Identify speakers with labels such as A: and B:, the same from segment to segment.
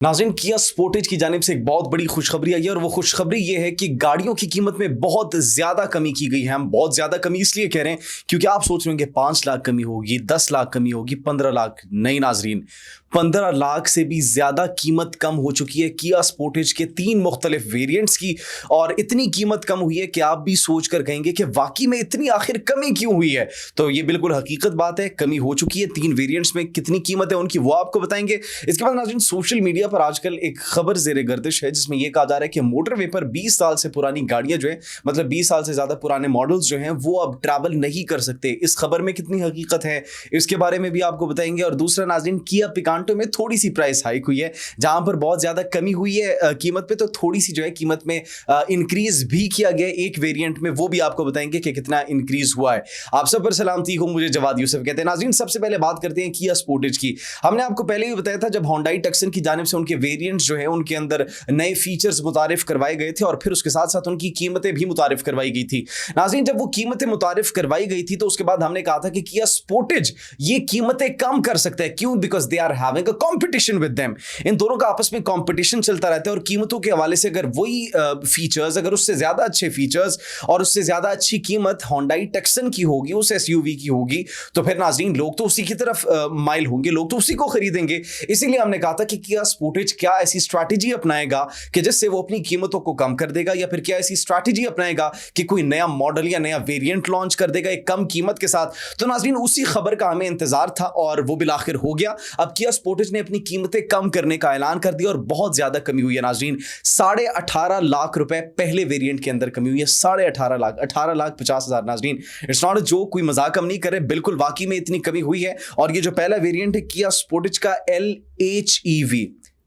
A: नाज़रीन, किया स्पोर्टेज की जानिब से एक बहुत बड़ी खुशखबरी आई है और वो खुशखबरी ये है कि गाड़ियों की कीमत में बहुत ज़्यादा कमी की गई है। हम बहुत ज़्यादा कमी इसलिए कह रहे हैं क्योंकि आप सोच रहे होंगे 5 लाख कमी होगी, 10 लाख कमी होगी, 15 लाख नहीं नाज़रीन, 15 लाख से भी ज़्यादा कीमत कम हो चुकी है किया स्पोर्टेज के 3 मुख्तलिफ वेरिएंट्स की। और इतनी कीमत कम हुई है कि आप भी सोच कर कहेंगे कि वाकई में इतनी आखिर कमी क्यों हुई है। तो ये बिल्कुल हकीकत बात है, कमी हो चुकी है। 3 वेरिएंट्स में कितनी कीमत है उनकी वो आपको बताएंगे। इसके बाद नाज़रीन, सोशल मीडिया पर आजकल एक खबर ज़ेरे गर्दिश है जिसमें यह कहा जा रहा है कि मोटरवे पर 20 साल से पुरानी गाड़ियां जो है, मतलब 20 साल से ज़्यादा पुराने मॉडल्स जो हैं वो अब ट्रैवल नहीं कर सकते। इस खबर में कितनी हकीकत है इसके बारे में भी आपको बताएंगे। और दूसरा नाज़रीन, किया पिकांटो में थोड़ी सी प्राइस हाइक हुई है, जहां पर बहुत ज़्यादा कमी हुई है कीमत पे, तो थोड़ी सी जो है कीमत में इंक्रीज भी किया गया एक वेरिएंट में, वो भी आपको बताएंगे कि कितना इंक्रीज हुआ है। आप सब पर सलामती हो, मुझे जवाद यूसुफ कहते हैं। नाज़रीन, सबसे पहले बात करते हैं किया स्पोर्टेज की। हमने आपको पहले ही बताया था जब होंडाई टक्सन की जानिब से उनके वेरिएंट्स जो है उनके अंदर नए फीचर्स मुतारिफ करवाए गए थे और फिर उसके साथ साथ उनकी कीमतें भी मुतारिफ करवाई गई थी। नाज़रीन, जब वो कीमतें मुतारिफ करवाई गई थी तो उसके बाद हमने कहा था कि किया स्पोर्टेज ये कीमतें कम कर सकता है। क्यों? Because they are having a competition with them. इन दोनों का आपस में कंपटीशन चलता रहता है और कीमतों के हवाले से अगर वही फीचर्स, अगर उससे ज्यादा अच्छे फीचर्स और उससे ज्यादा अच्छी कीमत होंडाई टक्सन की होगी, उस एसयूवी की होगी, तो फिर नाज़रीन लोग तो उसी की तरफ माइल होंगे, लोग तो उसी को खरीदेंगे। इसीलिए हमने कहा था कि किया स्पोर्टेज क्या ऐसी स्ट्रैटेजी अपनाएगा कि जिससे वो अपनी कीमतों को कम कर देगा, या फिर क्या ऐसी स्ट्रैटेजी अपनाएगा कि कोई नया मॉडल या नया वेरिएंट लॉन्च कर देगा एक कम कीमत के साथ। तो नाज़रीन, उसी खबर का हमें इंतजार था और वो बिलाखिर हो गया। अब किया स्पोर्टेज ने अपनी कीमतें कम करने का ऐलान कर दिया और बहुत ज्यादा कमी हुई है नाज़रीन। 18.5 लाख रुपए पहले वेरिएंट के अंदर कमी हुई है। 18.5 लाख, 18,50,000 नाज़रीन। इट्स नॉट अ जोक, कोई मजाक हम नहीं करे, बिल्कुल वाकई में इतनी कमी हुई है। और ये जो पहला वेरिएंट है किया स्पोर्टेज का LHEV,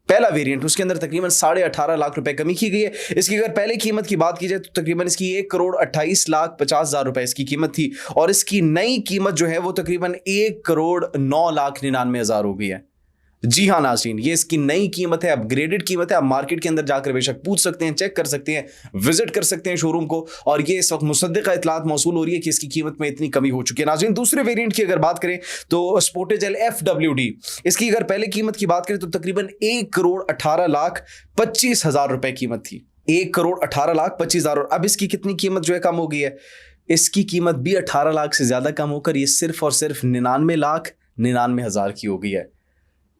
A: पहला वेरिएंट, उसके अंदर तकरीबन 18.5 लाख रुपए कमी की गई है। इसकी अगर पहले कीमत की बात की जाए तो तकरीबन इसकी 1,28,50,000 रुपए इसकी कीमत थी और इसकी नई कीमत जो है वो तकरीबन 1,09,99,000 हो गई है। जी हाँ नाज़रीन, ये इसकी नई कीमत है, अपग्रेडेड कीमत है। आप मार्केट के अंदर जाकर बेशक पूछ सकते हैं, चेक कर सकते हैं, विजिट कर सकते हैं शोरूम को। और ये इस वक्त मुसद्दिक़ा इतलात मौसूल हो रही है कि इसकी कीमत में इतनी कमी हो चुकी है। नाज़रीन, दूसरे वेरिएंट की अगर बात करें तो स्पोर्टेज LFWD, इसकी अगर पहले कीमत की बात करें तो तकरीबन 1,18,25,000 रुपए कीमत थी। 1,18,25,000। अब इसकी कितनी कीमत जो है कम हो गई है? इसकी कीमत भी 18 लाख से ज्यादा कम होकर ये सिर्फ और सिर्फ 99,99,000 की हो गई है।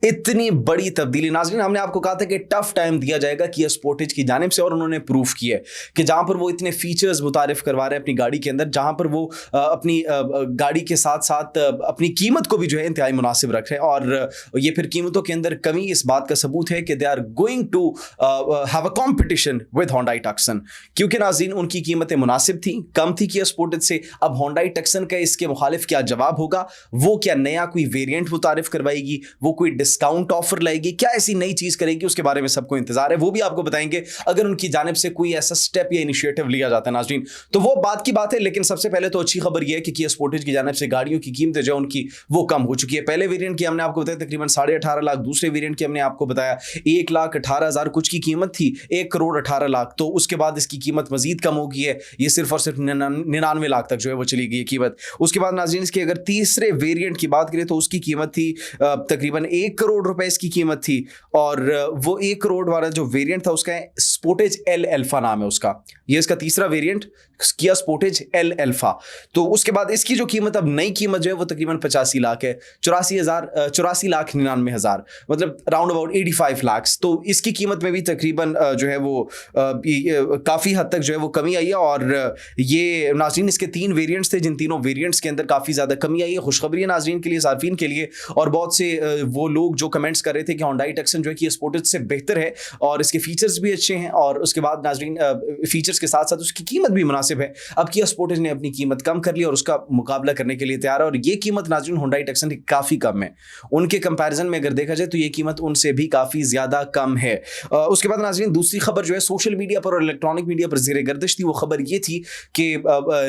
A: इतनी बड़ी तब्दीली। नाज़रीन, हमने आपको कहा था कि टफ टाइम दिया जाएगा किया स्पोर्टेज की जानिब से और उन्होंने प्रूफ किया है कि जहां पर वो इतने फीचर्स मुतारिफ करवा रहे हैं अपनी गाड़ी के अंदर, जहां पर वो अपनी गाड़ी के साथ साथ अपनी कीमत को भी जो है इंतहाई मुनासिब रख रहे हैं। और ये फिर कीमतों के अंदर कमी इस बात का सबूत है कि they are going to have a competition with Hyundai Tucson, क्योंकि नाज़रीन उनकी कीमतें मुनासिब थी, कम थी किया स्पोर्टेज से। अब होंडाई टक्सन का इसके मुखालिफ क्या जवाब होगा? वो क्या नया कोई वेरिएंट मुतारिफ करवाएगी, वो कोई डिस्काउंट ऑफर लाएगी, क्या ऐसी नई चीज करेगी? उसके बारे में सबको इंतजार है, वो भी आपको बताएंगे अगर उनकी जानिब से कोई ऐसा स्टेप या इनिशिएटिव लिया जाता है नाज़रीन, तो वो बात की बात है। लेकिन सबसे पहले तो अच्छी खबर यह है कि किया स्पोर्टेज की जानिब से गाड़ियों की कीमतें जो उनकी वो कम हो चुकी है। पहले वेरिएंट की हमने आपको बताया तकरीबन 18.5 लाख, दूसरे वेरिएंट की हमने आपको बताया 1,18,000 कुछ की कीमत थी, 1,18,00,000। तो उसके बाद इसकी कीमत मजीद कम हो गई है, ये सिर्फ और सिर्फ 99 लाख तक जो है वो चली गई है कीमत। उसके बाद नाज़रीन इसकी अगर तीसरे वेरिएंट की बात करें तो उसकी कीमत थी तकरीबन 1 करोड़ रुपए इसकी कीमत थी। और वो 1 करोड़ वाला जो वेरिएंट था उसका स्पोर्टेज L अल्फा नाम है उसका, ये इसका तीसरा वेरिएंट किया स्पोर्टेज L अल्फा। तो उसके बाद इसकी जो कीमत अब नई कीमत जो है वो तकरीबन 85 लाख है, 84,99,000, मतलब राउंड अबाउट 85 लाख। तो इसकी कीमत में भी तकरीबन जो है वो काफ़ी हद तक जो है वो कमी आई है। और ये नाज़रीन इसके 3 वेरिएंट्स थे, जिन तीनों वेरिएंट्स के अंदर काफ़ी ज़्यादा कमी आई है। खुशखबरी है नाज़रीन के लिए, सार्फिन के लिए। और बहुत से वो लोग जो कमेंट्स कर रहे थे कि होंडाई टक्सन जो है कि स्पोर्टेज से बेहतर है और इसके फीचर्स भी अच्छे हैं, और उसके बाद नाज़रीन फीचर्स के साथ साथ उसकी कीमत भी मुनासिब है। अब किया स्पोर्टेज ने अपनी कीमत कम कर ली और उसका मुकाबला करने के लिए तैयार है। और ये कीमत नाज़रीन होंडाई टक्सन की काफ़ी कम है, उनके कंपैरिजन में अगर देखा जाए तो ये कीमत उनसे भी काफ़ी ज़्यादा कम है। उसके बाद नाज़रीन दूसरी खबर जो है सोशल मीडिया पर और इलेक्ट्रॉनिक मीडिया पर ज़ेरे गर्दिश थी, वो खबर ये थी कि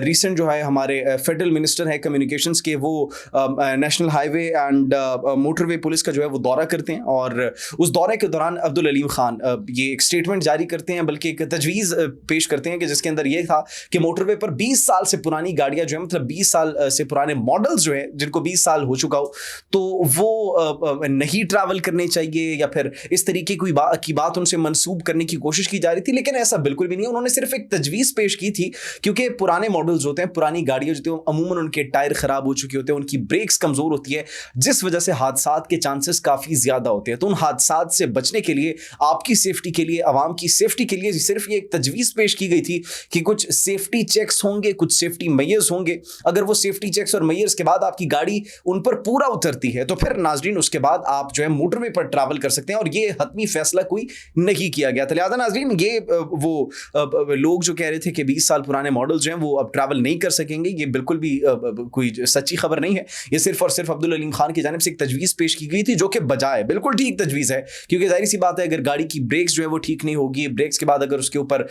A: रिसेंट जो है हमारे फेडरल मिनिस्टर है कम्युनिकेशंस के, वो national highway and motorway police का जो है वो दौरा करते हैं और उस दौरे के दौरान अब्दुल अलीम खान ये एक स्टेटमेंट जारी करते हैं, बल्कि एक तजवीज़ पेश करते हैं कि जिसके अंदर ये था कि मोटरवे पर 20 साल से पुरानी गाड़ियां जो है, मतलब 20 साल से पुराने मॉडल्स जो है जिनको 20 साल हो चुका हो, तो वो नहीं ट्रैवल करने चाहिए या फिर इस तरीके की बात उनसे मंसूब करने की कोशिश की जा रही थी। लेकिन ऐसा बिल्कुल भी नहीं, उन्होंने सिर्फ एक तजवीज़ पेश की थी, क्योंकि पुराने मॉडल्स होते हैं, पुरानी गाड़ियां जो होती हैं अमूमन उनके टायर खराब हो चुके होते हैं, उनकी ब्रेक्स कमज़ोर होती है, जिस वजह से हादसात के चांसेस काफ़ी ज़्यादा होते हैं। तो उन हादसात से बचने के लिए, आपकी सेफ्टी के लिए, आवाम की सेफ्टी के लिए सिर्फ ये एक तजवीज़ पेश की गई थी कि कुछ सेफ्टी चेक्स होंगे, कुछ सेफ्टी मेजर्स होंगे। अगर वो सेफ्टी चेक्स और मेजर्स के बाद आपकी गाड़ी उन पर पूरा उतरती है तो फिर नाजरीन उसके बाद आप जो है मोटरवे पर ट्रैवल कर सकते हैं, और ये हतमी फैसला कोई नहीं किया गया था। लिहाजा नाजरीन ये वो लोग जो कह रहे थे कि 20 साल पुराने मॉडल जो हैं वो अब ट्रैवल नहीं कर सकेंगे, ये बिल्कुल भी कोई सच्ची खबर नहीं है। ये सिर्फ और सिर्फ अब्दुल अलीम खान की जानिब से एक तजवीज़ पेश की गई थी, जो कि बजाय बिल्कुल ठीक तजवीज़ है, क्योंकि जाहिर सी बात है अगर गाड़ी की ब्रेक्स जो है वो ठीक नहीं होगी, ब्रेक्स के बाद अगर उसके ऊपर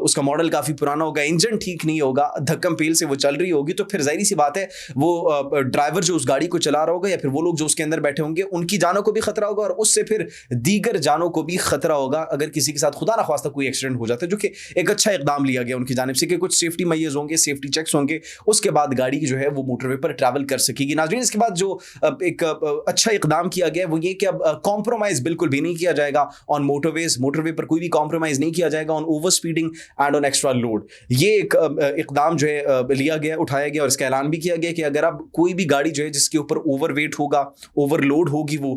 A: उसका मॉडल काफ़ी पुराना होगा, इंजन ठीक नहीं होगा, धक्कम पेल से वो चल रही होगी, तो फिर जाहिर सी बात है वो ड्राइवर जो उस गाड़ी को चला रहा होगा या फिर वो लोग जो उसके अंदर बैठे होंगे उनकी जानों को भी खतरा होगा, और उससे फिर दीगर जानों को भी खतरा होगा अगर किसी के साथ खुदा ना ख्वास्ता कोई एक्सीडेंट हो जाता है, जो कि एक अच्छा इकदाम लिया गया उनकी जानिब से कि कुछ सेफ्टी मेजर्स होंगे, सेफ्टी चेक्स होंगे, उसके बाद गाड़ी जो है वो मोटरवे पर ट्रैवल कर सकेगी। नाज़रीन इसके बाद जो एक अच्छा इकदाम किया गया वो ये कि अब कॉम्प्रोमाइज़ बिल्कुल भी नहीं किया जाएगा ऑन मोटरवेज, मोटरवे पर कोई भी कॉम्प्रोमाइज़ नहीं किया जाएगा on over speeding and on extra load. ये एक इकदाम जो है लिया गया, उठाया गया, और इसका ऐलान भी किया गया कि अगर अब कोई भी गाड़ी जो है जिसके ऊपर ओवर वेट होगा, ओवरलोड होगी वो,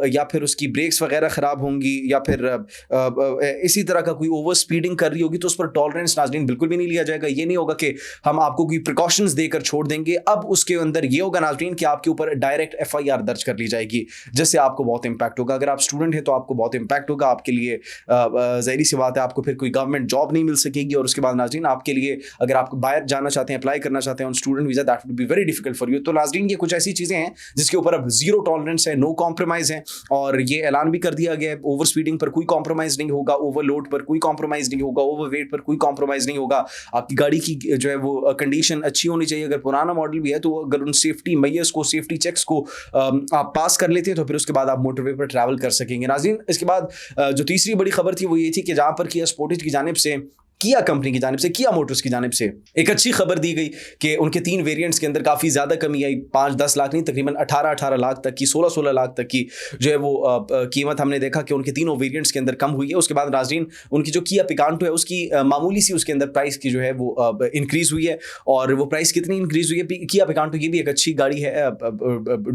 A: या फिर उसकी ब्रेक्स वगैरह ख़राब होंगी, या फिर इसी तरह का कोई ओवर स्पीडिंग कर रही होगी, तो उस पर टॉलरेंस नाज़रीन बिल्कुल भी नहीं लिया जाएगा। ये नहीं होगा कि हम आपको कोई प्रिकॉशंस देकर छोड़ देंगे, अब उसके अंदर ये होगा नाज़रीन कि आपके ऊपर डायरेक्ट FIR दर्ज कर ली जाएगी, जिससे आपको बहुत इंपैक्ट होगा। अगर आप स्टूडेंट हैं तो आपको बहुत इंपैक्ट होगा, आपके लिए ज़ाहिर सी बात है आपको फिर कोई गवर्नमेंट जॉब नहीं मिल सकेगी, और उसके बाद नाज़रीन आपके लिए अगर आप बाहर जाना चाहते हैं, अप्लाई करना चाहते हैं on student visa, that would be very difficult for you. तो नाज़रीन ये कुछ ऐसी चीज़ें हैं जिसके ऊपर अब जीरो टॉलरेंस है, नो कॉम्प्रोमाइज़ है, और ये ऐलान भी कर दिया गया है ओवर स्पीडिंग पर कोई कॉम्प्रोमाइज़ नहीं होगा, ओवरलोड पर कोई कॉम्प्रोमाइज़ नहीं होगा, ओवर वेट पर कोई कॉम्प्रोमाइज़ नहीं होगा। आपकी गाड़ी की जो है वो कंडीशन अच्छी होनी चाहिए, अगर पुराना मॉडल भी है तो अगर उन सेफ्टी मेजर्स को, सेफ्टी चेक्स को आप पास कर लेते हैं तो फिर उसके बाद आप मोटरवे पर ट्रैवल कर सकेंगे। नाज़रीन इसके बाद जो तीसरी बड़ी खबर थी वो ये थी कि जहाँ पर किया स्पोर्टेज की जानिब से, किया कंपनी की जानिब से, किया मोटर्स की जानिब से एक अच्छी खबर दी गई कि उनके 3 वेरिएंट्स के अंदर काफ़ी ज़्यादा कमी आई, 5-10 लाख नहीं, तकरीबन 18-18 लाख तक की, 16-16 लाख तक की जो है वो कीमत हमने देखा कि उनके तीनों वेरिएंट्स के अंदर कम हुई है। उसके बाद नाज़रीन उनकी जो किया पिकांटो है उसकी मामूली सी उसके अंदर प्राइस की जो है वो इंक्रीज़ हुई है, और वो प्राइस कितनी इंक्रीज़ हुई है, किया पिकांटो ये भी एक अच्छी गाड़ी है,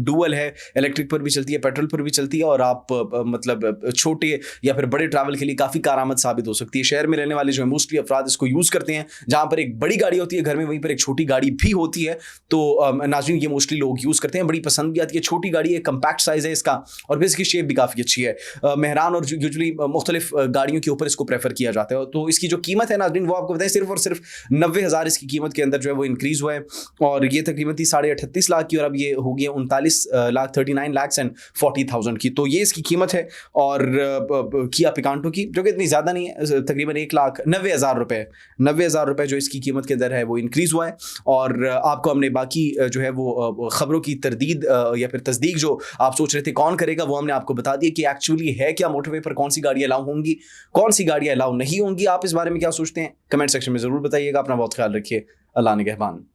A: डुअल है, इलेक्ट्रिक पर भी चलती है, पेट्रोल पर भी चलती है, और आप मतलब छोटे या फिर बड़े ट्रैवल के लिए काफ़ी कारआमद साबित हो सकती है। शहर में रहने वाले जो है मोस्टली अफराद इसको यूज़ करते हैं, जहाँ पर एक बड़ी गाड़ी होती है घर में वहीं पर एक छोटी गाड़ी भी होती है, तो नाज़रीन ये मोस्टली लोग यूज़ करते हैं, बड़ी पसंद भी आती है। छोटी गाड़ी है, कम्पैक्ट साइज़ है इसका, और फिर इसकी शेप भी काफ़ी अच्छी है। मेहरान और यूजुअली मुख्तलिफ गाड़ियों के ऊपर इसको प्रेफर किया जाता है। तो इसकी जो कीमत है नाज़रीन वो आपको बताएं, सिर्फ और सिर्फ 90,000 इसकी कीमत के अंदर जो है वो इंक्रीज़ हुआ है, और ये तकरीबन थी 38.5 लाख की, और अब ये हो गई 39 लाख 39,40,000 की। तो ये इसकी कीमत है, और किया पिकांटो की जो कि इतनी ज़्यादा नहीं है, तकरीबन 1,90,000 रुपये, 90,000 रुपये जो इसकी कीमत के अंदर है वो इंक्रीज़ हुआ है। और आपको हमने बाकी जो है वो ख़बरों की तरदीद या फिर तस्दीक जो आप सोच रहे थे कौन करेगा, वो हमने आपको बता दिया कि एक्चुअली है क्या, मोटरवे पर कौन सी गाड़ियाँ अलाउ होंगी, कौन सी गाड़ियाँ अलाउ नहीं होंगी। आप इस बारे में क्या सोचते हैं कमेंट सेक्शन में ज़रूर बताइएगा। अपना बहुत ख्याल रखिए। अल्लाह निगहबान।